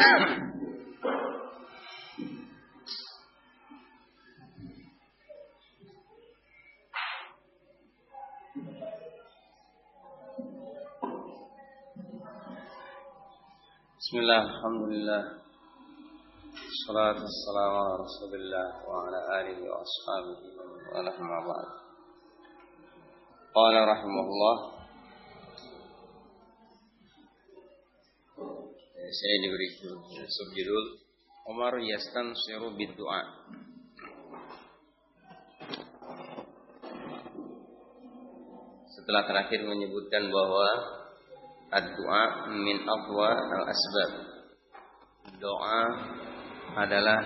Bismillah, alhamdulillah, salatu wassalamu ala rasulillah wa ala alihi wa ashabihi wa ala ba'd. Qala rahimahullah, saya diberi subjudul Umar yastansiru bid-du'a. Setelah terakhir menyebutkan bahwa ad-du'a min aqwa al-asbab. Doa adalah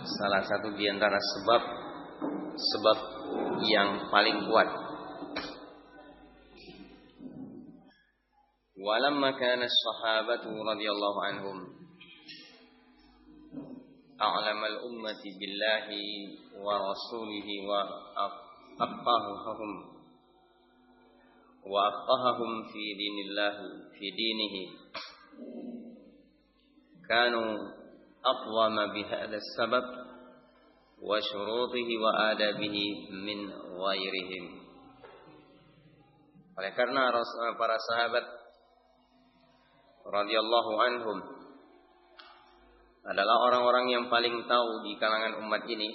salah satu di antara sebab yang paling kuat. Walamma kana as-sahabatu radhiyallahu anhum a'lamal ummati billahi wa rasulihi wa aqahahum fi dinihi kanu aqwama bihadha as-sabab wa syurutihi wa adabihi min ghairihim. Oleh karena para sahabat radhiyallahu anhum adalah orang-orang yang paling tahu di kalangan umat ini,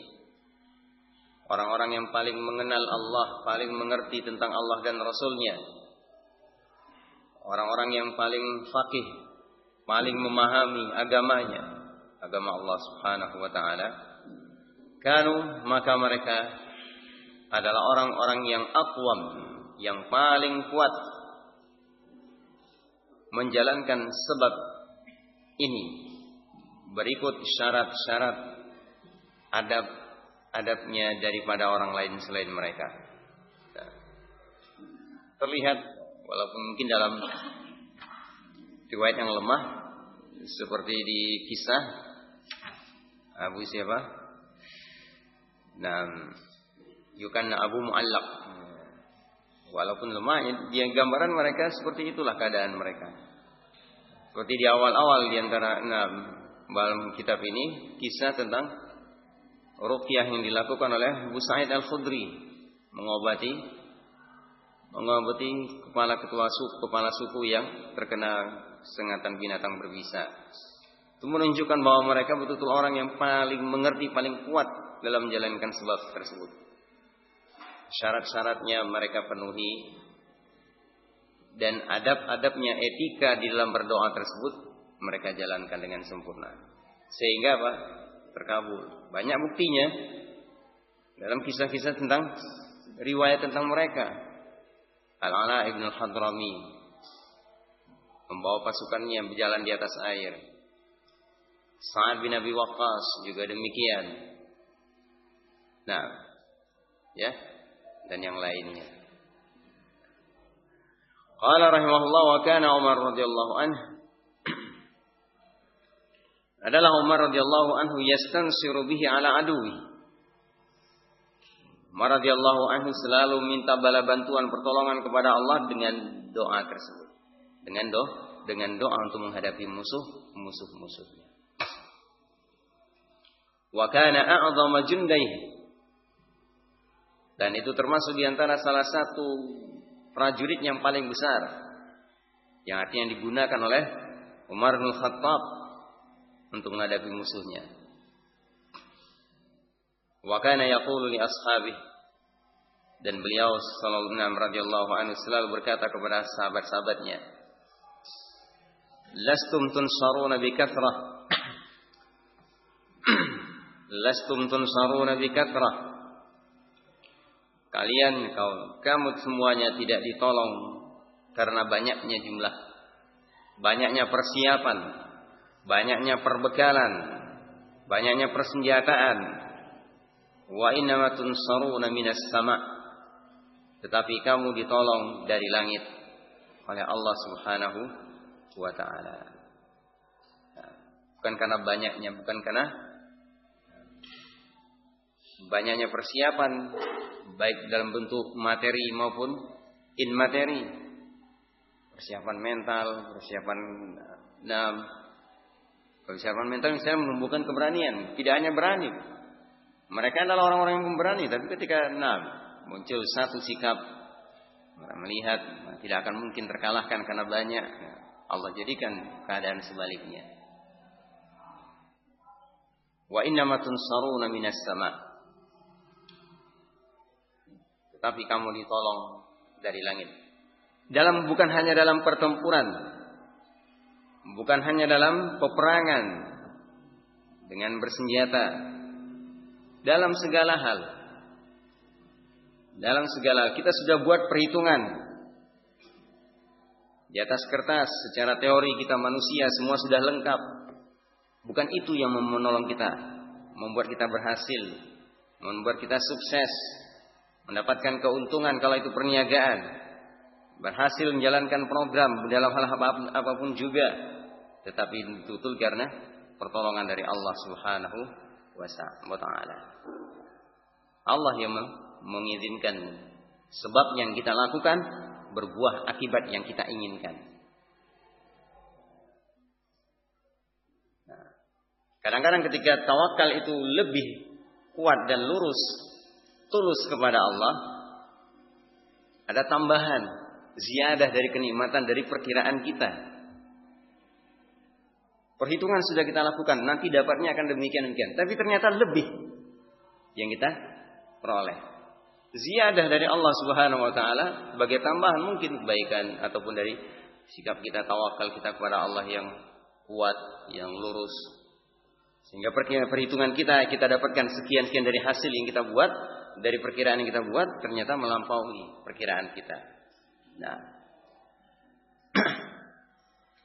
orang-orang yang paling mengenal Allah, paling mengerti tentang Allah dan Rasul-Nya, orang-orang yang paling faqih, paling memahami agamanya, agama Allah Subhanahu wa ta'ala. Maka mereka adalah orang-orang yang aqwam, yang paling kuat menjalankan sebab ini. Berikut syarat-syarat adabnya daripada orang lain selain mereka. Terlihat walaupun mungkin dalam riwayat yang lemah, seperti di kisah Abu siapa? Yukanna Abu Mu'allaq. Walaupun lemah, dia gambaran mereka seperti itulah keadaan mereka. Seperti di awal-awal di antara dalam kitab ini kisah tentang ruqyah yang dilakukan oleh Abu Sa'id Al-Khudri, mengobati kepala suku yang terkena sengatan binatang berbisa. Itu menunjukkan bahwa mereka betul-betul orang yang paling mengerti, paling kuat dalam menjalankan sebab tersebut. Syarat-syaratnya mereka penuhi, dan adab-adabnya, etika di dalam berdoa tersebut mereka jalankan dengan sempurna. Sehingga apa? Terkabul. Banyak buktinya dalam kisah-kisah tentang riwayat tentang mereka. Al-Ala ibn al-Hadrami membawa pasukannya berjalan di atas air. Sa'ad bin Abi Waqqas juga demikian. Dan yang lainnya. Qala rahimahullah, wa kana Umar radhiyallahu anhu, adalah Umar radhiyallahu anhu yastansiru bihi ala aduwi. Umar radhiyallahu anhu selalu minta bala bantuan pertolongan kepada Allah dengan doa tersebut. Dengan doa untuk menghadapi musuh-musuhnya. Wa kana a'dhama jundaihi, dan itu termasuk di antara salah satu prajurit yang paling besar, yang artinya digunakan oleh Umar bin Khattab untuk menghadapi musuhnya. Wa kana yaqulu li ashabihi, dan beliau sallallahu radhiyallahu anhu selalu berkata kepada sahabat-sahabatnya, lastum tunsaruna bi kathrah lastum tunsaruna bi kathrah, kamu semuanya tidak ditolong karena banyaknya jumlah, banyaknya persiapan, banyaknya perbekalan, banyaknya persenjataan. Wa innama tunsaruna minas sama', tetapi kamu ditolong dari langit oleh Allah Subhanahu wa ta'ala. Bukan karena banyaknya, bukan karena banyaknya persiapan, baik dalam bentuk materi maupun immateri. Persiapan mental, persiapan Kesiapan mental misalnya menumbuhkan keberanian. Tidak hanya berani. Mereka adalah orang-orang yang pemberani. Tapi ketika muncul satu sikap, mereka melihat tidak akan mungkin terkalahkan karena banyak. Allah jadikan keadaan sebaliknya. Wa innama tunsaruna minas sama. Tetapi kamu ditolong dari langit. Bukan hanya dalam pertempuran, bukan hanya dalam peperangan dengan bersenjata, dalam segala hal. Dalam segala kita sudah buat perhitungan di atas kertas, secara teori kita manusia semua sudah lengkap. Bukan itu yang menolong kita, membuat kita berhasil, membuat kita sukses, mendapatkan keuntungan kalau itu perniagaan, berhasil menjalankan program dalam hal apapun juga, tetapi betul karena pertolongan dari Allah Subhanahu wa Ta'ala. Allah yang mengizinkan sebab yang kita lakukan berbuah akibat yang kita inginkan. Kadang-kadang ketika tawakal itu lebih kuat dan lurus, tulus kepada Allah, ada tambahan, ziyadah dari kenikmatan dari perkiraan kita. Perhitungan sudah kita lakukan, nanti dapatnya akan demikian. Tapi ternyata lebih yang kita peroleh. Ziyadah dari Allah Subhanahu wa Ta'ala sebagai tambahan mungkin kebaikan ataupun dari sikap kita tawakal kita kepada Allah yang kuat, yang lurus. Sehingga perhitungan kita dapatkan sekian-sekian dari hasil yang kita buat, dari perkiraan yang kita buat, ternyata melampaui perkiraan kita. Nah,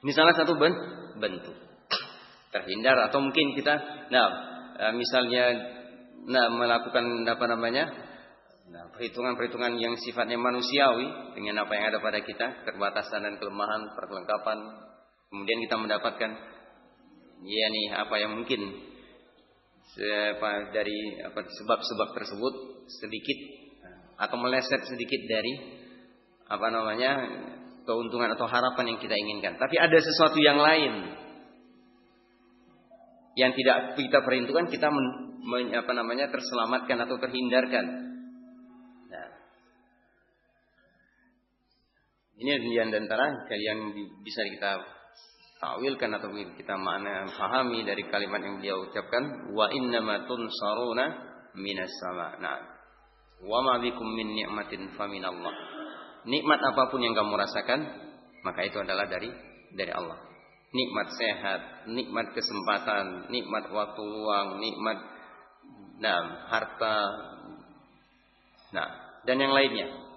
ini salah satu bentuk terhindar atau mungkin kita, misalnya, melakukan perhitungan-perhitungan yang sifatnya manusiawi dengan apa yang ada pada kita, keterbatasan dan kelemahan, perlengkapan, kemudian kita mendapatkan apa yang mungkin dari sebab-sebab tersebut sedikit atau meleset sedikit dari keuntungan atau harapan yang kita inginkan. Tapi ada sesuatu yang lain yang tidak kita perhitungkan, kita terselamatkan atau terhindarkan. Nah, ini di antara yang bisa kita takwilkan atau kita pahami dari kalimat yang beliau ucapkan, wa innama tunsaruna minas sama. Nah, wa ma bikum min ni'matin faminallah. Nikmat apapun yang kamu rasakan, maka itu adalah dari Allah. Nikmat sehat, nikmat kesempatan, nikmat waktu luang, nikmat harta, dan yang lainnya.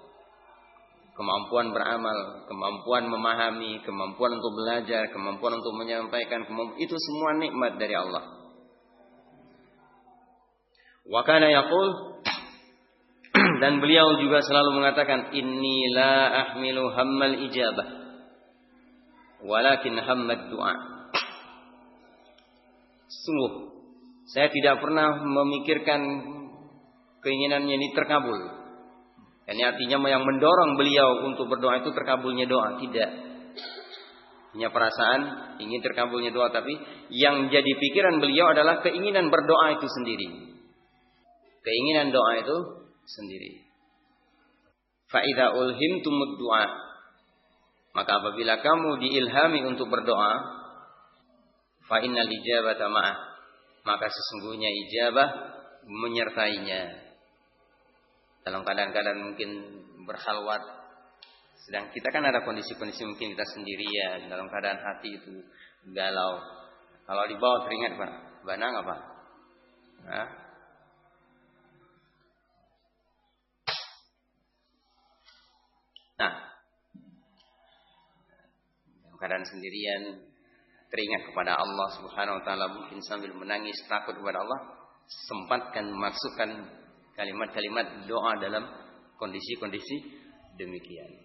Kemampuan beramal, kemampuan memahami, kemampuan untuk belajar, kemampuan untuk menyampaikan, itu semua nikmat dari Allah. Wa kana yaqul, dan beliau juga selalu mengatakan, inni la ahmilu hammal ijabah walakin hammad du'a. Sungguh saya tidak pernah memikirkan keinginannya ini terkabul. Ini artinya yang mendorong beliau untuk berdoa itu terkabulnya doa. Tidak hanya perasaan ingin terkabulnya doa, tapi yang jadi pikiran beliau adalah keinginan berdoa itu sendiri. Keinginan doa itu sendiri. Fa idza ulhimtumud du'a, maka apabila kamu diilhami untuk berdoa, fa innal ijabata ma'ah, maka sesungguhnya ijabah menyertainya. Dalam keadaan-keadaan mungkin berkhalwat, sedang kita kan ada kondisi-kondisi mungkin kita sendirian, dalam keadaan hati itu galau. Kalau di bawah teringat Pak, banang apa? Nah, dalam keadaan sendirian, teringat kepada Allah Subhanahu wa Ta'ala, mungkin sambil menangis takut kepada Allah, sempatkan masukkan kalimat-kalimat doa dalam kondisi-kondisi demikian.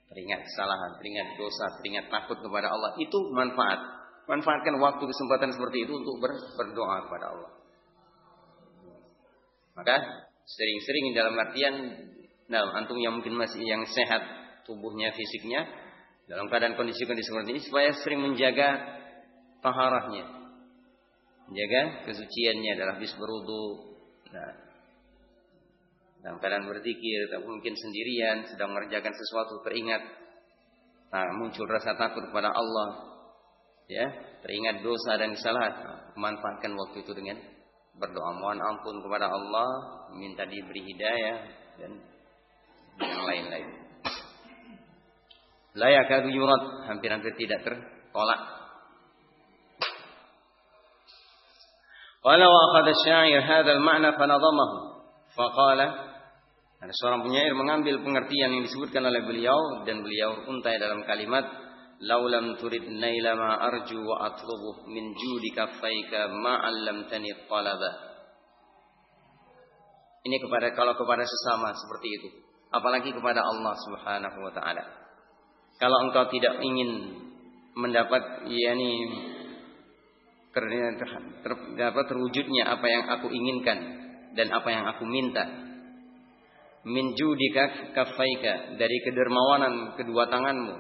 Teringat kesalahan, teringat dosa, teringat takut kepada Allah, itu manfaat. Manfaatkan waktu kesempatan seperti itu untuk berdoa kepada Allah. Maka sering-sering dalam artian, antum yang mungkin masih yang sehat tubuhnya, fisiknya, dalam keadaan kondisi-kondisi seperti ini, supaya sering menjaga taharahnya, menjaga kesuciannya adalah habis berwudu. Nah, dalam keadaan berzikir atau mungkin sendirian sedang mengerjakan sesuatu teringat, nah muncul rasa takut kepada Allah, ya, teringat dosa dan kesalahan, manfaatkan waktu itu dengan berdoa, mohon ampun kepada Allah, minta diberi hidayah dan yang lain-lain. La yakadu yurad, hampir-hampir tidak tertolak. Qala wa akhadha asy-sya'ir hadzal ma'na fa nadamahu fa qala. Ada seorang penyair mengambil pengertian yang disebutkan oleh beliau dan beliau untai dalam kalimat laulam turid naila ma arju wa atlubu min judi kaffaika ma 'allamtani talaba. Ini kalau kepada sesama seperti itu, apalagi kepada Allah Subhanahu wa taala. Kalau engkau tidak ingin mendapat terwujudnya apa yang aku inginkan dan apa yang aku minta, min judika kaffaika, dari kedermawanan kedua tanganmu,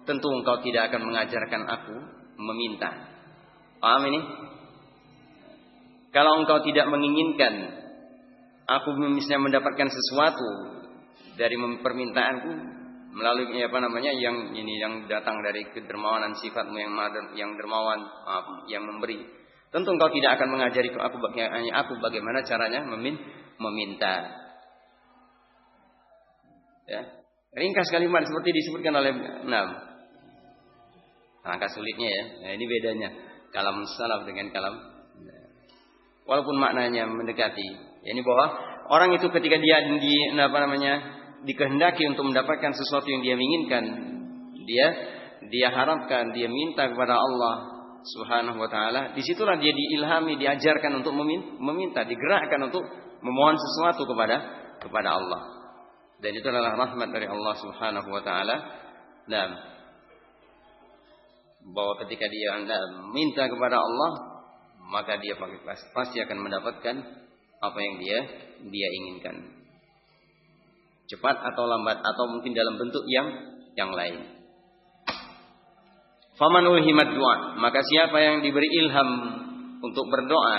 tentu engkau tidak akan mengajarkan aku meminta. Paham ini? Kalau engkau tidak menginginkan aku misalnya mendapatkan sesuatu dari permintaanku melalui yang datang dari kedermawanan sifatmu yang dermawan, yang memberi, tentu engkau tidak akan mengajari aku bagaimana caranya meminta. Ya, ringkas kalimat seperti disebutkan oleh angka sulitnya ya. Nah, ini bedanya kalam salaf dengan kalam. Walaupun maknanya mendekati. Ini bahwa orang itu ketika dia dikehendaki untuk mendapatkan sesuatu yang dia inginkan, dia harapkan, dia minta kepada Allah Subhanahu wa taala, disitulah dia diilhami, diajarkan untuk meminta, digerakkan untuk memohon sesuatu kepada Allah. Dan itu adalah rahmat dari Allah Subhanahu wa taala. Dan bahwa ketika dia minta kepada Allah, maka dia pasti akan mendapatkan apa yang dia inginkan. Cepat atau lambat atau mungkin dalam bentuk yang lain. Faman ulhimat du'a, maka siapa yang diberi ilham untuk berdoa,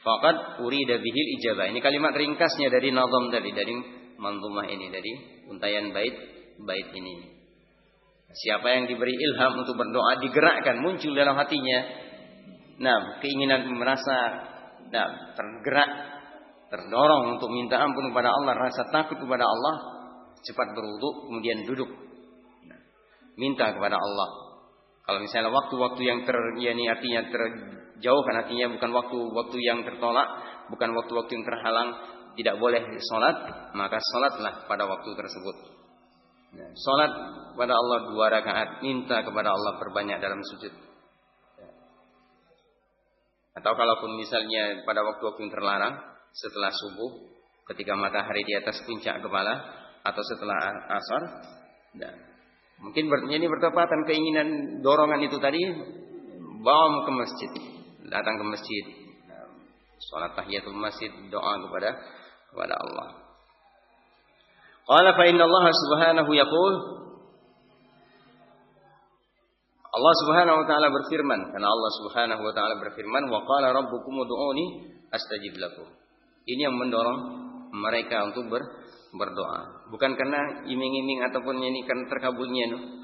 faqad urida bihil ijabah. Ini kalimat ringkasnya dari nazam tadi, dari manzumah ini, dari untaian bait ini. Siapa yang diberi ilham untuk berdoa, digerakkan, muncul dalam hatinya keinginan, merasa tergerak, terdorong untuk minta ampun kepada Allah, rasa takut kepada Allah, cepat berwudu, kemudian duduk minta kepada Allah. Kalau misalnya waktu-waktu yang artinya terjauhkan, artinya bukan waktu-waktu yang tertolak, bukan waktu-waktu yang terhalang, tidak boleh sholat, maka sholatlah pada waktu tersebut. Sholat kepada Allah 2 rakaat, minta kepada Allah perbanyak dalam sujud. Atau kalaupun misalnya pada waktu-waktu yang terlarang, setelah subuh, ketika matahari di atas puncak kepala, atau setelah asar, mungkin ini bertepatan keinginan dorongan itu tadi, bawa ke masjid, datang ke masjid, sholat tahiyatul masjid, doa kepada Allah. Qala fa inna Allah subhanahu yaqul, Allah Subhanahu wa taala berfirman, karena Allah Subhanahu wa taala berfirman, wa qala rabbukum ud'uni astajib lakum. Ini yang mendorong mereka untuk berdoa, bukan karena iming-iming ataupun ini karena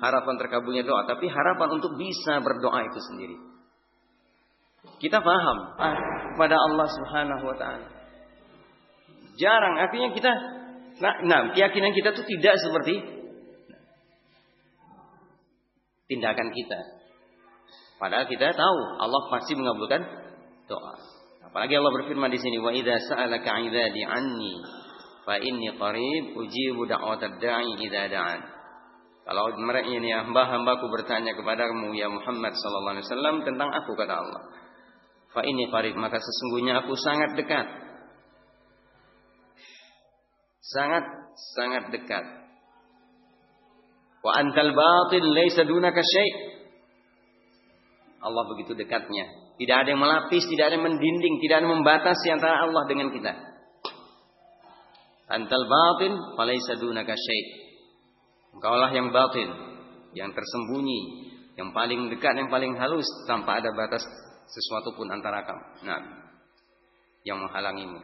harapan terkabulnya doa, tapi harapan untuk bisa berdoa itu sendiri. Kita paham kepada Allah Subhanahu wa taala. Jarang, artinya kita keyakinan kita itu tidak seperti tindakan kita. Padahal kita tahu Allah pasti mengabulkan doa. Apalagi Allah berfirman di sini, wa idza sa'alaka 'ibadi 'anni fa inni qarib ujibu da'watad da'i idza da'an. Kalau mereka ini hamba-hambaku bertanya kepadamu ya Muhammad sallallahu alaihi wasallam tentang aku, kata Allah, fa inni qarib, maka sesungguhnya aku sangat dekat. Sangat dekat. Wa antal batin laisa dunaka syai'. Allah begitu dekatnya. Tidak ada yang melapis, tidak ada yang mendinding, tidak ada yang membatasi antara Allah dengan kita. Antal batin falaisa dunaka syai'. Engkaulah yang batin, yang tersembunyi, yang paling dekat, yang paling halus, tanpa ada batas sesuatu pun antara kamu. Nah, yang menghalangimu.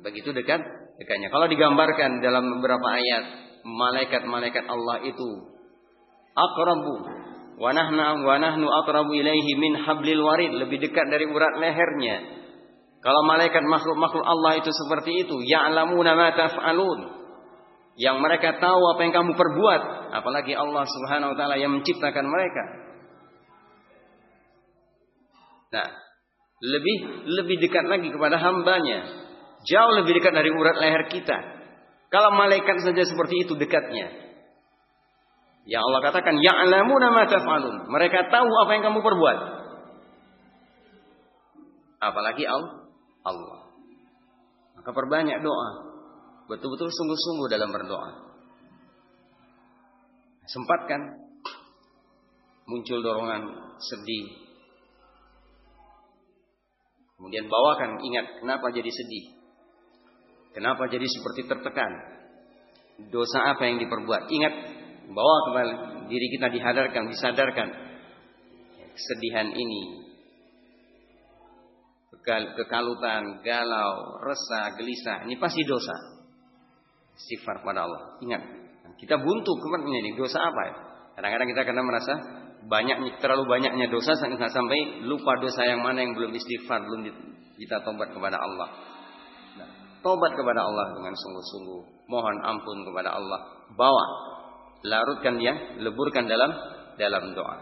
Begitu dekatnya. Kalau digambarkan dalam beberapa ayat, malaikat-malaikat Allah itu aqrabu wa nahnu aqrabu ilaihi min hablil warid, lebih dekat dari urat lehernya. Kalau malaikat makhluk-makhluk Allah itu seperti itu, ya'lamuna ma taf'alun, yang mereka tahu apa yang kamu perbuat, apalagi Allah Subhanahu wa taala yang menciptakan mereka. Nah, lebih dekat lagi kepada hambanya, jauh lebih dekat dari urat leher kita. Kalau malaikat saja seperti itu dekatnya, yang Allah katakan ya'lamuna ma taf'alun, mereka tahu apa yang kamu perbuat, apalagi Allah. Maka perbanyak doa, betul-betul sungguh-sungguh dalam berdoa. Sempatkan muncul dorongan sedih, kemudian bawakan, ingat kenapa jadi sedih, kenapa jadi seperti tertekan, dosa apa yang diperbuat. Ingat, bawa kembali diri kita, disadarkan kesedihan ini, kekalutan, galau, resah, gelisah, ini pasti dosa. Istighfar pada Allah. Ingat, kita buntu kemarin ini dosa apa ya? Kadang-kadang kita karena merasa terlalu banyaknya dosa sampai lupa dosa yang mana yang belum istighfar, belum kita tobat kepada Allah. Nah, tobat kepada Allah dengan sungguh-sungguh, mohon ampun kepada Allah, bawa, larutkan dia, leburkan dalam doa.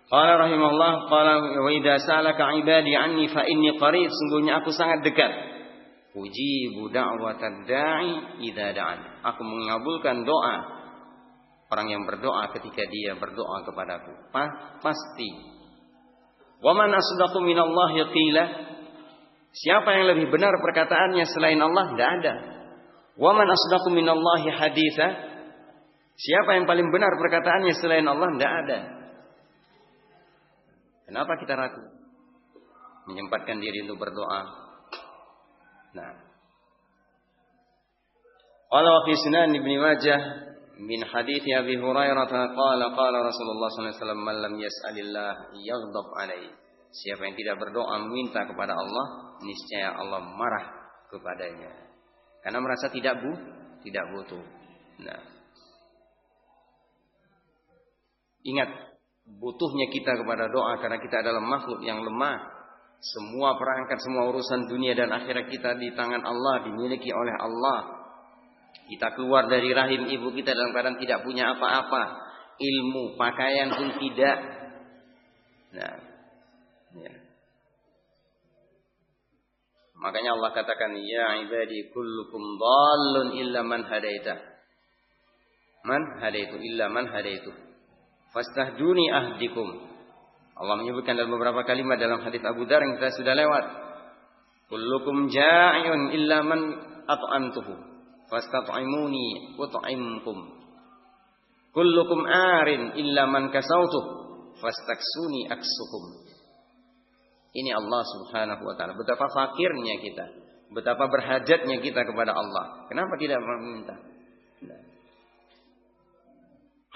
Qala rahimahullah, qala wa idza salaka ibadi anni fa inni qarib, sungguhnya aku sangat dekat. Ujibu da'watad da'i idza da'an, aku mengabulkan doa orang yang berdoa ketika dia berdoa kepadaku. Pasti. Wa man asdaqu minallahi qila, siapa yang lebih benar perkataannya selain Allah? Tidak ada. Wa man asdaqu minallahi haditsa, siapa yang paling benar perkataannya selain Allah? Tidak ada. Kenapa kita ragu menyempatkan diri untuk berdoa? Nah, qala fi Sunan Ibnu Majah min hadits Abi Hurairah qala Rasulullah sallallahu alaihi wasallam, man lam yas'alillah yaghdab alaihi, siapa yang tidak berdoa meminta kepada Allah, niscaya Allah marah kepadanya karena merasa tidak butuh. Nah, ingat butuhnya kita kepada doa karena kita adalah makhluk yang lemah. Semua perangkat, semua urusan dunia dan akhirat kita di tangan Allah, dimiliki oleh Allah. Kita keluar dari rahim ibu kita dalam keadaan tidak punya apa-apa, ilmu, pakaian pun tidak. Nah, ya. Makanya Allah katakan, ya ibadi kullukum dhallun illa man hadaita. Man hadaitu illa man hadaitu. Fastahduni ahdikum. Allah menyebutkan dalam beberapa kalimat dalam hadis Abu Dzar yang kita sudah lewat. Kullukum ja'iyun illa man at'amtuhu fastat'imuni ut'imkum. Kullukum arin illa man kasautuhu fastaksuni aksukum. Ini Allah Subhanahu wa taala. Betapa fakirnya kita, betapa berhajatnya kita kepada Allah. Kenapa tidak meminta?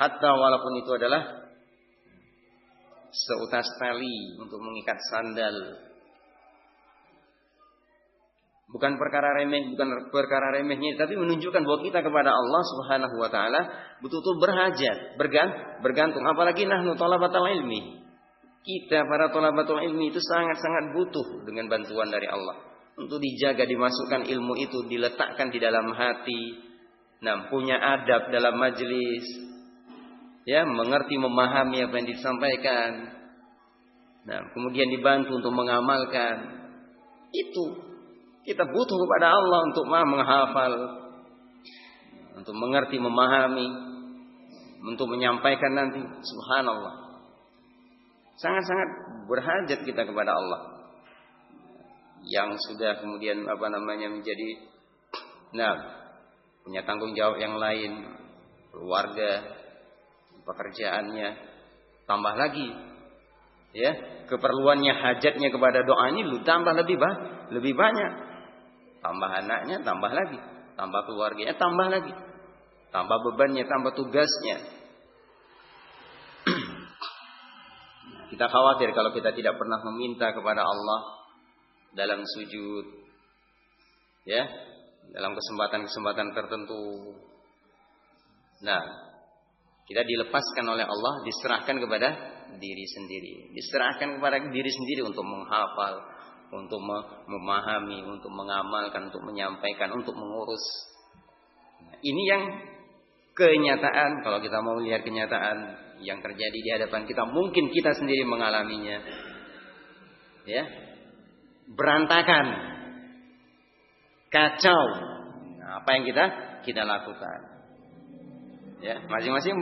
Hatta walaupun itu adalah seutas tali untuk mengikat sandal. Bukan perkara remehnya, tapi menunjukkan bahwa kita kepada Allah Subhanahu wa taala betul-betul berhajat, bergantung. Apalagi nahnu thalabatul ilmi. Kita para thalabatul ilmi itu sangat-sangat butuh dengan bantuan dari Allah untuk dijaga, dimasukkan ilmu itu, diletakkan di dalam hati. Nah, punya adab dalam majelis. Ya, mengerti, memahami apa yang disampaikan. Nah, kemudian dibantu untuk mengamalkan. Itu kita butuh kepada Allah untuk menghafal, untuk mengerti, memahami, untuk menyampaikan nanti. Subhanallah. Sangat-sangat berhajat kita kepada Allah. Yang sudah kemudian menjadi punya tanggung jawab yang lain, keluarga, pekerjaannya, tambah lagi ya keperluannya, hajatnya kepada doa ini tambah lebih banyak, tambah anaknya, tambah lagi, tambah keluarganya, tambah lagi, tambah bebannya, tambah tugasnya. kita khawatir kalau kita tidak pernah meminta kepada Allah dalam sujud, ya, dalam kesempatan-kesempatan tertentu. Nah, kita dilepaskan oleh Allah, diserahkan kepada diri sendiri. Diserahkan kepada diri sendiri untuk menghafal, untuk memahami, untuk mengamalkan, untuk menyampaikan, untuk mengurus. Nah, ini yang kenyataan. Kalau kita mau lihat kenyataan yang terjadi di hadapan kita, mungkin kita sendiri mengalaminya. Ya. Berantakan. Kacau. Nah, apa yang kita lakukan? Ya, masing-masing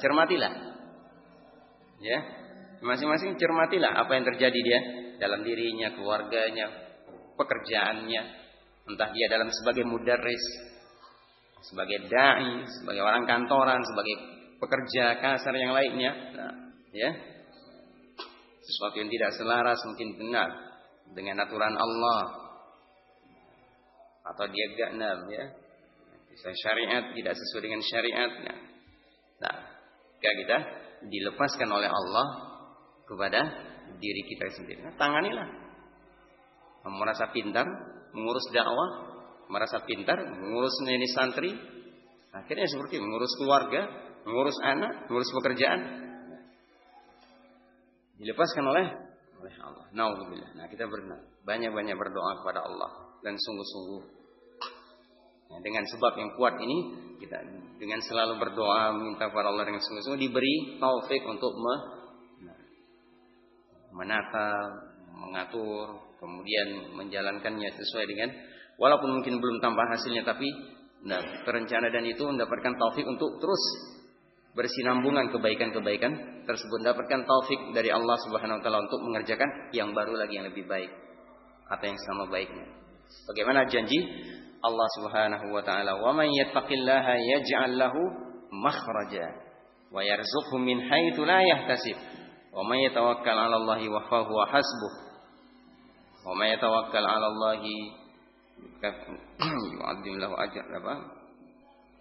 cermatilah. Ya. Masing-masing cermatilah apa yang terjadi dia dalam dirinya, keluarganya, pekerjaannya, entah dia dalam sebagai mudarris, sebagai dai, sebagai orang kantoran, sebagai pekerja kasar yang lainnya. Nah, ya. Sesuatu yang tidak selaras mungkin benar dengan aturan Allah, atau dia gak ya. Bisa syariat tidak sesuai dengan syariat. Nah, kita dilepaskan oleh Allah kepada diri kita sendiri. Nah, tanganilah. Merasa pintar mengurus dakwah, merasa pintar mengurus ini santri, akhirnya seperti mengurus keluarga, mengurus anak, mengurus pekerjaan. Dilepaskan oleh Allah. Nauzubillah. Nah, kita banyak-banyak berdoa kepada Allah dan sungguh-sungguh. Nah, dengan sebab yang kuat ini, kita dengan selalu berdoa minta kepada Allah dengan sungguh-sungguh diberi taufik untuk menata, mengatur, kemudian menjalankannya sesuai dengan, walaupun mungkin belum tampak hasilnya, tapi terencana dan itu mendapatkan taufik untuk terus bersinambungan kebaikan-kebaikan tersebut, mendapatkan taufik dari Allah Subhanahu wa taala untuk mengerjakan yang baru lagi, yang lebih baik atau yang sama baiknya. Bagaimana janji Allah Subhanahu wa taala, "Wa may yattaqillaha yaj'al lahu makhraja wa yarzuqhu min haitsu la yahtasib. Wa may yatawakkal 'ala Allahi wa huwa hasbuh. Wa may yatawakkal 'ala Allahi yu'addim lahu ajran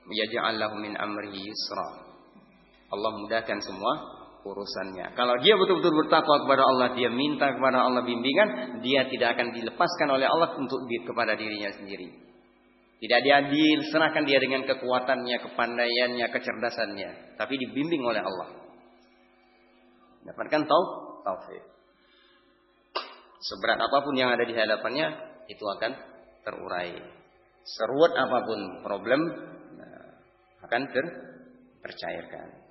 yaj'al lahu min amrihi yusra." Allah mudahkan semua urusannya. Kalau dia betul-betul bertakwa kepada Allah, dia minta kepada Allah bimbingan, dia tidak akan dilepaskan oleh Allah untuk kepada dirinya sendiri. Tidak dia diserahkan dia dengan kekuatannya, kepandaiannya, kecerdasannya, tapi dibimbing oleh Allah. Dapatkan taufik. Seberat apapun yang ada di hadapannya, itu akan terurai. Seruat apapun problem, akan tercairkan.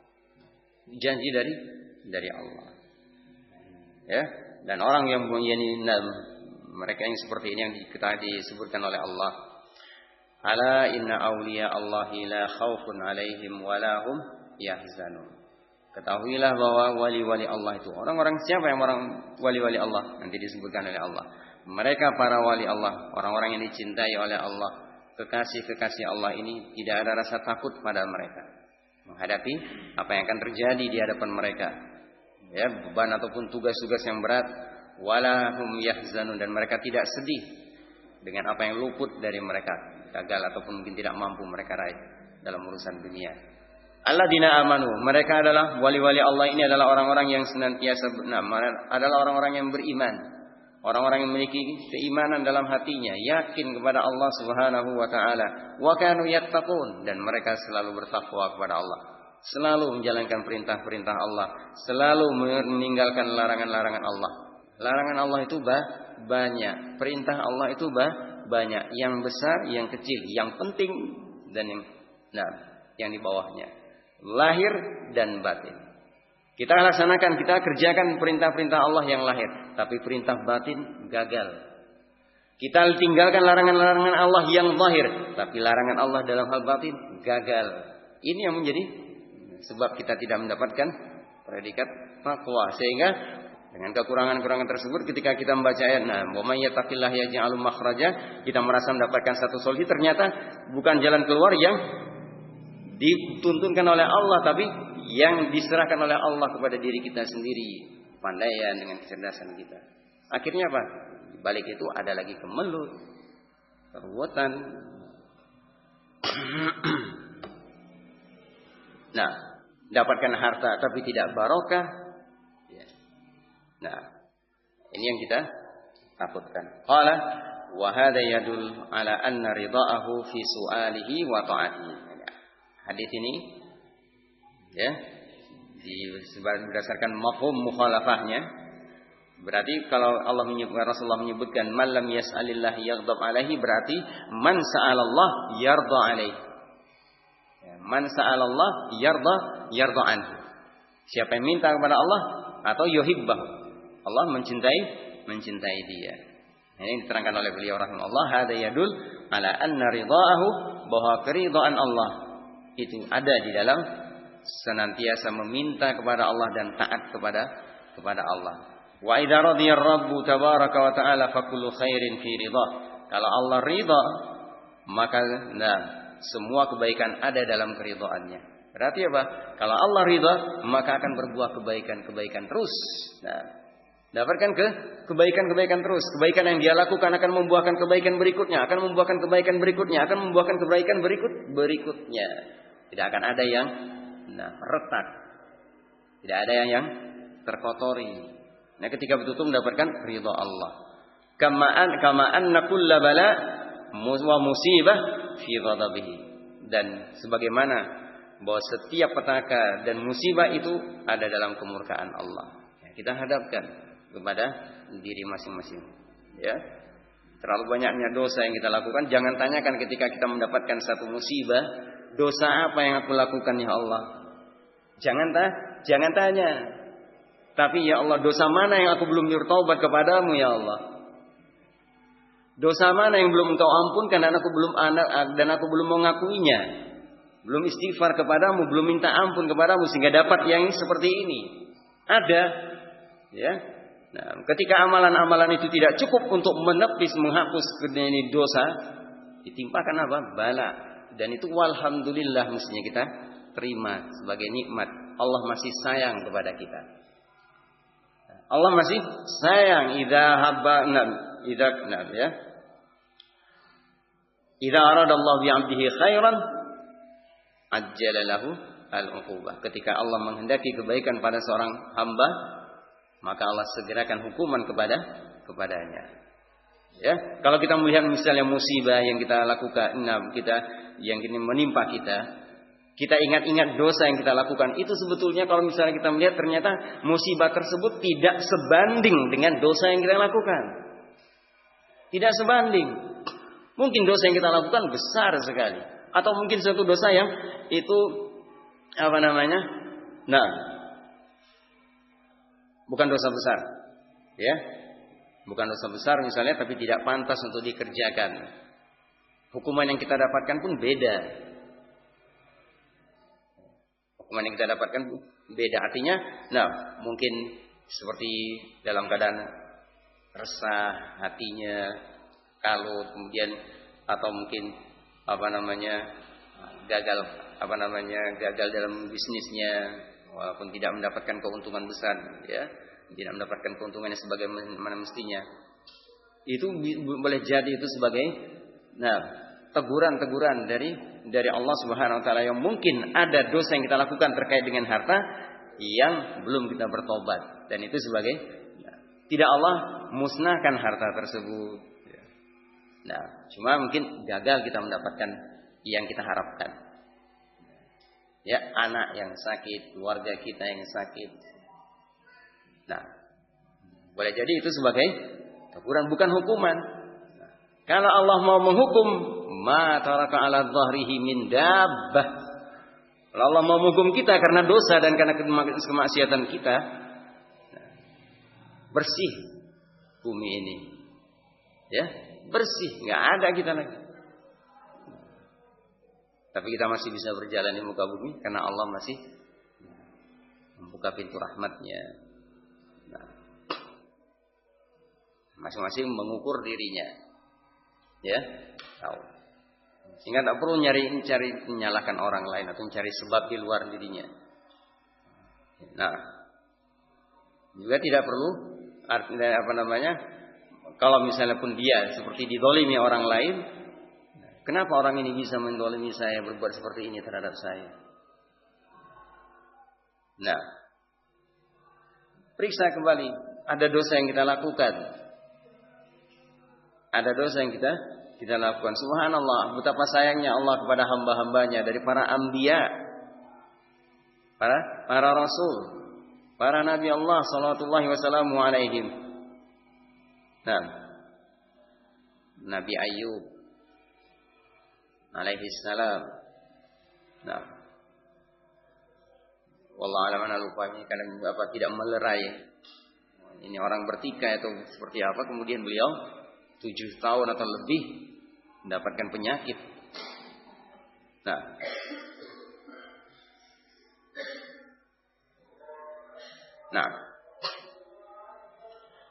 Janji dari Allah. Ya, dan orang yang mereka yang seperti ini yang disebutkan oleh Allah. Ala inna awliya Allahi la khaufun alaihim wa la hum yahzanun. Ketahuilah bahwa wali-wali Allah itu, orang-orang siapa yang orang wali-wali Allah? Nanti disebutkan oleh Allah. Mereka para wali Allah, orang-orang yang dicintai oleh Allah, kekasih-kekasih Allah ini, tidak ada rasa takut pada mereka menghadapi apa yang akan terjadi di hadapan mereka, ya, beban ataupun tugas-tugas yang berat. Wala hum yahzanun, dan mereka tidak sedih dengan apa yang luput dari mereka, gagal ataupun mungkin tidak mampu mereka raih dalam urusan dunia. Alladzina amanu, mereka adalah wali-wali Allah ini adalah orang-orang yang senantiasa adalah orang-orang yang beriman. Orang-orang yang memiliki keimanan dalam hatinya, yakin kepada Allah Subhanahu wa taala, wa kanu yattaqun, dan mereka selalu bertakwa kepada Allah, selalu menjalankan perintah-perintah Allah, selalu meninggalkan larangan-larangan Allah. Larangan Allah itu banyak, perintah Allah itu banyak, yang besar, yang kecil, yang penting dan yang di bawahnya, lahir dan batin. Kita laksanakan, kita kerjakan perintah-perintah Allah yang lahir, tapi perintah batin gagal. Kita tinggalkan larangan-larangan Allah yang zahir, tapi larangan Allah dalam hal batin gagal. Ini yang menjadi sebab kita tidak mendapatkan predikat taqwa. Sehingga dengan kekurangan-kekurangan tersebut, ketika kita membaca ayat, wa may yattaqillaha yaj'al makhraja, kita merasa mendapatkan satu solusi, ternyata bukan jalan keluar yang dituntunkan oleh Allah, tapi yang diserahkan oleh Allah kepada diri kita sendiri, pandaian dengan kecerdasan kita. Akhirnya apa? Di balik itu ada lagi kemelut, perbuatan. Dapatkan harta tapi tidak barokah, ya. Nah, ini yang kita takutkan. Qala wa hadha yadul ala anna ridaahu fi su'alihi wa ta'atihi. Hadis ini ya berdasarkan mafhum mukhalafahnya, berarti kalau Rasulullah menyebutkan man lam yas'alillah yaghdab alaihi, berarti man sa'alallah yarda alaihi. Man sa'alallah yarda anhu. Siapa yang minta kepada Allah atau yuhibbahu, Allah mencintai dia. Ini diterangkan oleh beliau rahimahullah, hada yadul ala anna ridaahu, bahwa keridhaan Allah itu ada di dalam senantiasa meminta kepada Allah dan taat kepada Allah. Wa idza radiya rabbu tabaraka wa ta'ala fa kullu khairin fi ridha. Kalau Allah ridha, maka semua kebaikan ada dalam keridhaannya. Berarti apa? Kalau Allah ridha, maka akan berbuah kebaikan terus. Dapatkan kebaikan terus. Kebaikan yang dia lakukan akan membuahkan kebaikan berikutnya, akan membuahkan kebaikan berikutnya, akan membuahkan kebaikan berikutnya. Tidak akan ada yang retak. Tidak ada yang terkotori. Nah, ketika betul-betul mendapatkan ridha Allah. Kama anna kulla bala wa musibah fi ghadabihi. Dan sebagaimana bahwa setiap petaka dan musibah itu ada dalam kemurkaan Allah. Kita hadapkan kepada diri masing-masing. Ya. Terlalu banyaknya dosa yang kita lakukan, jangan tanyakan ketika kita mendapatkan satu musibah, dosa apa yang aku lakukan ya Allah? Jangan tanya. Tapi ya Allah, dosa mana yang aku belum bertaubat kepadamu ya Allah? Dosa mana yang belum Engkau ampunkan dan aku belum mengakuinya? Belum istighfar kepadamu, belum minta ampun kepadamu sehingga dapat yang seperti ini. Ada, ya. Nah, ketika amalan-amalan itu tidak cukup untuk menghapus ini dosa, ditimpakan apa? Bala. Dan itu walhamdulillah mestinya kita terima sebagai nikmat. Allah masih sayang kepada kita. Allah masih sayang idza aradallahu bi'abdihi khairan ajjala lahu al-uqubah. Ketika Allah menghendaki kebaikan pada seorang hamba, maka Allah segerakan hukuman kepadanya. Ya, kalau kita melihat misalnya musibah yang kita lakukan, yang ini menimpa kita ingat-ingat dosa yang kita lakukan, itu sebetulnya kalau misalnya kita melihat ternyata musibah tersebut tidak sebanding dengan dosa yang kita lakukan. Tidak sebanding. Mungkin dosa yang kita lakukan besar sekali, atau mungkin suatu dosa yang itu bukan dosa besar, ya, bukan dosa besar misalnya, tapi tidak pantas untuk dikerjakan. Hukuman yang kita dapatkan pun beda. Hukuman yang kita dapatkan beda. Artinya, mungkin seperti dalam keadaan resah hatinya, kalut, kemudian atau mungkin gagal dalam bisnisnya, walaupun tidak mendapatkan keuntungan besar, ya, tidak mendapatkan keuntungannya sebagaimana mestinya. Itu boleh jadi itu sebagai teguran dari Allah Subhanahu wa taala, yang mungkin ada dosa yang kita lakukan terkait dengan harta yang belum kita bertobat, dan itu sebagai tidak Allah musnahkan harta tersebut. Cuma mungkin gagal kita mendapatkan yang kita harapkan. Ya, anak yang sakit, keluarga kita yang sakit. Boleh jadi itu sebagai teguran, bukan hukuman. Kalau Allah mau menghukum, ma taraka ala dhahrihi min dabbah. Kalau Allah mau menghukum kita karena dosa dan karena kemaksiatan kita, bersih bumi ini. Ya, bersih, enggak ada kita lagi. Tapi kita masih bisa berjalan di muka bumi karena Allah masih membuka pintu rahmatnya. Masing-masing mengukur dirinya, ya, tahu. Sehingga tak perlu cari menyalahkan orang lain atau mencari sebab di luar dirinya. Juga tidak perlu kalau misalnya pun dia seperti dizalimi orang lain, kenapa orang ini bisa menzalimi saya, berbuat seperti ini terhadap saya? Periksa kembali ada dosa yang kita lakukan. Ada dosa yang kita lakukan. Subhanallah, betapa sayangnya Allah kepada hamba-hambanya dari para anbiya, para rasul, para nabi Allah sallallahu wasallamu alaihim. Nah, Nabi Ayyub alaihi salam. Nah, wallahu a'lam, ana lupa ini kadang tidak melerai. Ini orang bertikai atau seperti apa, kemudian beliau 7 tahun atau lebih mendapatkan penyakit. Nah.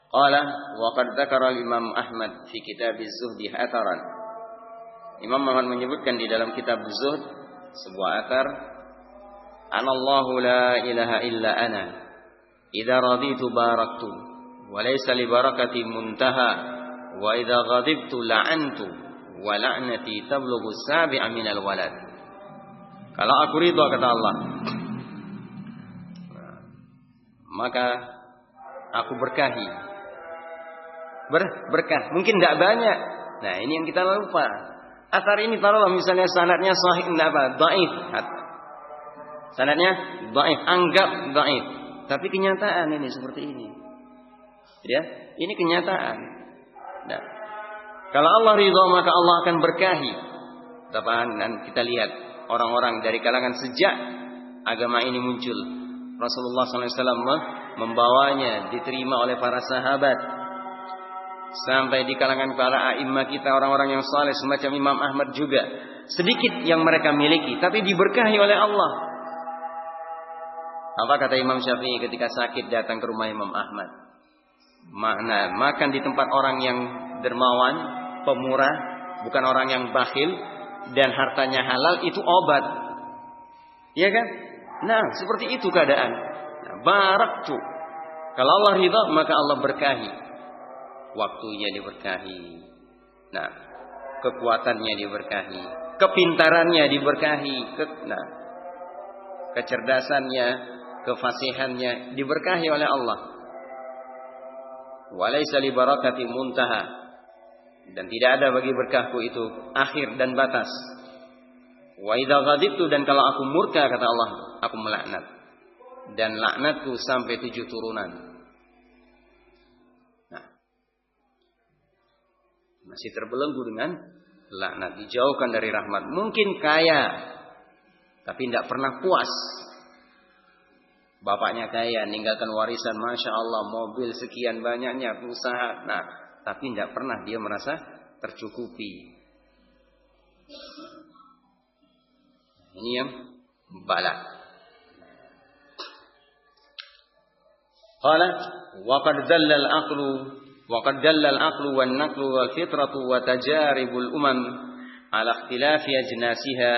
Qala wa qad dzakara al-Imam Ahmad fi kitab az-Zuhd atharan. Imam Ahmad menyebutkan di dalam kitab Zuhd sebuah athar, anallahu la ilaha illa ana idza raditu baraktu wa laysa li barakati muntaha wa idza ghadibtu la'antu wa la'nati tablughu sabi'a minal walad. Kalau aku ridha, kata Allah, maka aku berkahi. Berkah mungkin tidak banyak. Nah, ini yang kita lupa. Athar ini taruhlah misalnya sanadnya sahih, dhaif. Sanadnya dhaif, anggap dhaif. Tapi kenyataan ini seperti ini. Ya, ini kenyataan. Nah, kalau Allah ridha maka Allah akan berkahi. Dan kita lihat orang-orang dari kalangan sejak agama ini muncul, Rasulullah SAW membawanya, diterima oleh para sahabat. Sampai di kalangan para a'immah kita, orang-orang yang saleh semacam Imam Ahmad juga, sedikit yang mereka miliki, tapi diberkahi oleh Allah. Apa kata Imam Syafi'i ketika sakit datang ke rumah Imam Ahmad? Makan di tempat orang yang dermawan, pemurah, bukan orang yang bakhil, dan hartanya halal, itu obat. Iya kan? Nah, seperti itu keadaan. Baraktu. Kalau Allah ridha maka Allah berkahi. Waktunya diberkahi. Nah, kekuatannya diberkahi, kepintarannya diberkahi, kecerdasannya, kefasihannya diberkahi oleh Allah. Walaysa li barakati muntaha, dan tidak ada bagi berkahku itu akhir dan batas. Wa idza ghadibtu, dan kalau aku murka, kata Allah, aku melaknat, dan laknatku sampai 7 turunan. Masih terbelenggu dengan laknat, dijauhkan dari rahmat. Mungkin kaya, tapi tidak pernah puas. Bapaknya kaya, ninggalkan warisan, masya Allah, mobil sekian banyaknya, usaha. Nah, tapi tidak pernah dia merasa tercukupi. Ini yang bala. Qala wa qad dalla al-aqlu وقد دل العقل والنقل والفطرة وتجارب الأمم على اختلاف أجناسها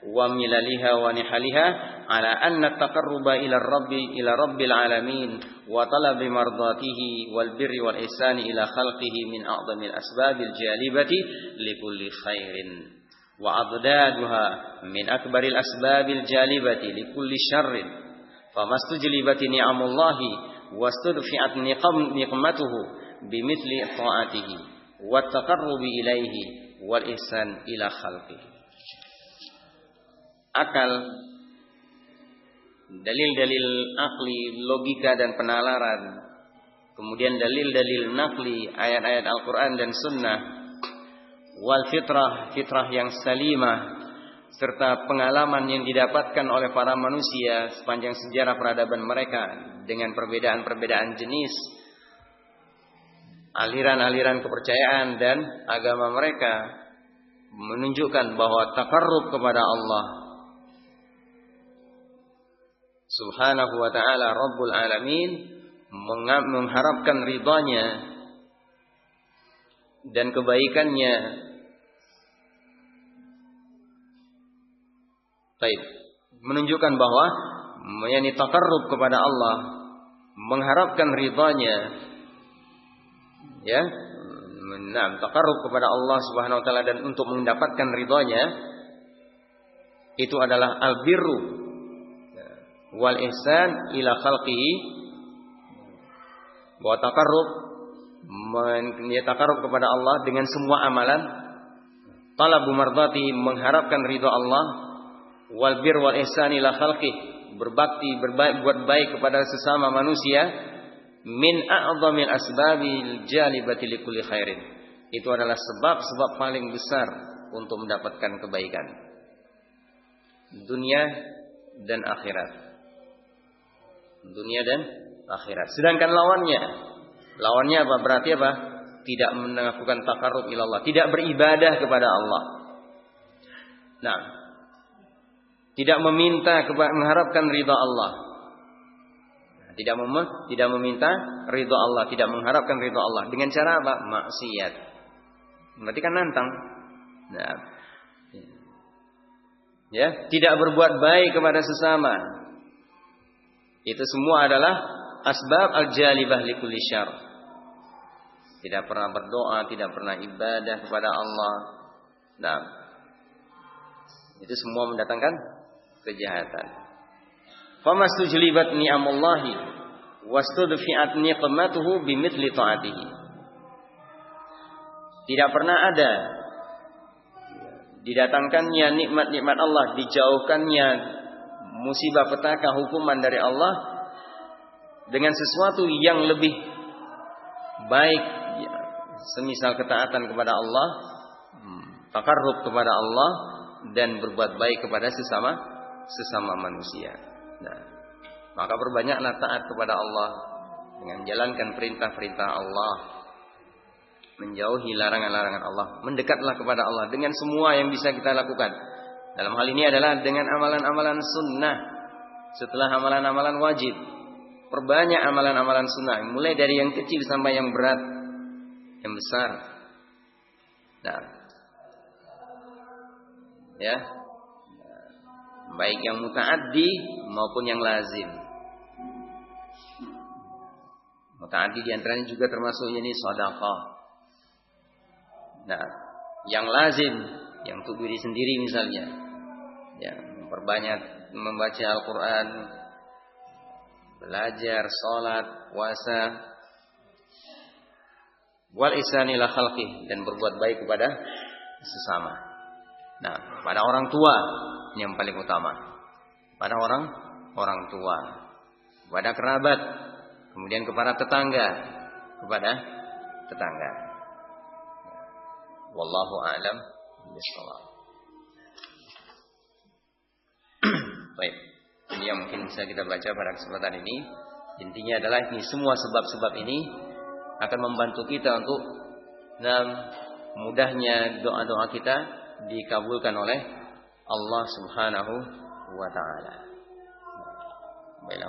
ومللها ونحلها على أن التقرب إلى رب العالمين وطلب مرضاته والبر والإحسان إلى خلقه من أعظم الأسباب الجالبة لكل خير وأضدادها من أكبر الأسباب الجالبة لكل شر فما استجلبت نعم الله واستدفعت نقمته bimithli ta'atihi wa taqarrubi ilaihi wal ihsan ila khalqihi. Akal, dalil-dalil akli, logika dan penalaran, kemudian dalil-dalil nakli, ayat-ayat Al-Quran dan Sunnah, wal fitrah, fitrah yang salimah, serta pengalaman yang didapatkan oleh para manusia sepanjang sejarah peradaban mereka dengan perbedaan-perbedaan jenis, aliran-aliran kepercayaan dan agama mereka, menunjukkan bahwa takarrub kepada Allah Subhanahu wa ta'ala Rabbul Alamin, mengharapkan ridhanya dan kebaikannya. Baik, menunjukkan bahwa yakni takarrub kepada Allah, mengharapkan ridhanya, ya, takarrub kepada Allah Subhanahu wa ta'ala dan untuk mendapatkan ridhanya, itu adalah al-birru wal ihsan ila khalqihi, bahwa takarrub kepada Allah dengan semua amalan, talabu mardati, mengharapkan ridha Allah, wal bir wal ihsan ila khalqih, berbakti, berbuat baik kepada sesama manusia, min a'dhamil asbabil jalibati likulli khairin. Itu adalah sebab-sebab paling besar untuk mendapatkan kebaikan dunia dan akhirat. Dunia dan akhirat. Sedangkan lawannya apa? Berarti apa? Tidak melakukan takarrub ilallah, tidak beribadah kepada Allah. Nah, tidak mengharapkan ridha Allah. Tidak meminta ridha Allah, tidak mengharapkan ridha Allah. Dengan cara apa? Maksiat. Berarti kan nantang. Nah, ya, tidak berbuat baik kepada sesama. Itu semua adalah asbab al-jalibah likulli syarr. Tidak pernah berdoa, tidak pernah ibadah kepada Allah. Nah, itu semua mendatangkan kejahatan. Famastujlibat ni'amullahi wastudfi'at niqmatuhu bimithli ta'atihi. Tidak pernah ada didatangkannya nikmat-nikmat Allah, dijauhkannya musibah petaka hukuman dari Allah dengan sesuatu yang lebih baik, semisal ketaatan kepada Allah, takarrub kepada Allah, dan berbuat baik kepada sesama manusia. Nah, maka perbanyaklah taat kepada Allah dengan menjalankan perintah-perintah Allah, menjauhi larangan-larangan Allah, mendekatlah kepada Allah dengan semua yang bisa kita lakukan. Dalam hal ini adalah dengan amalan-amalan sunnah. Setelah amalan-amalan wajib, perbanyak amalan-amalan sunnah, mulai dari yang kecil sampai yang berat, yang besar. Nah, ya, baik yang muta'addi maupun yang lazim. Muta'addi diantaranya juga termasuk ini sedekah. Nah, yang lazim, yang untuk diri sendiri misalnya, ya, memperbanyak membaca Al-Quran, belajar, sholat, puasa, wal ihsani ila khalqih, dan berbuat baik kepada sesama. Nah, pada orang tua yang paling utama, pada orang tua, kepada kerabat, kemudian kepada tetangga, Wallahu a'lam bishawab. Baik, ini yang mungkin bisa kita baca pada kesempatan ini. Intinya adalah ini semua sebab-sebab ini akan membantu kita untuk mudahnya doa-doa kita dikabulkan oleh Allah Subhanahu wa taala. Baiklah,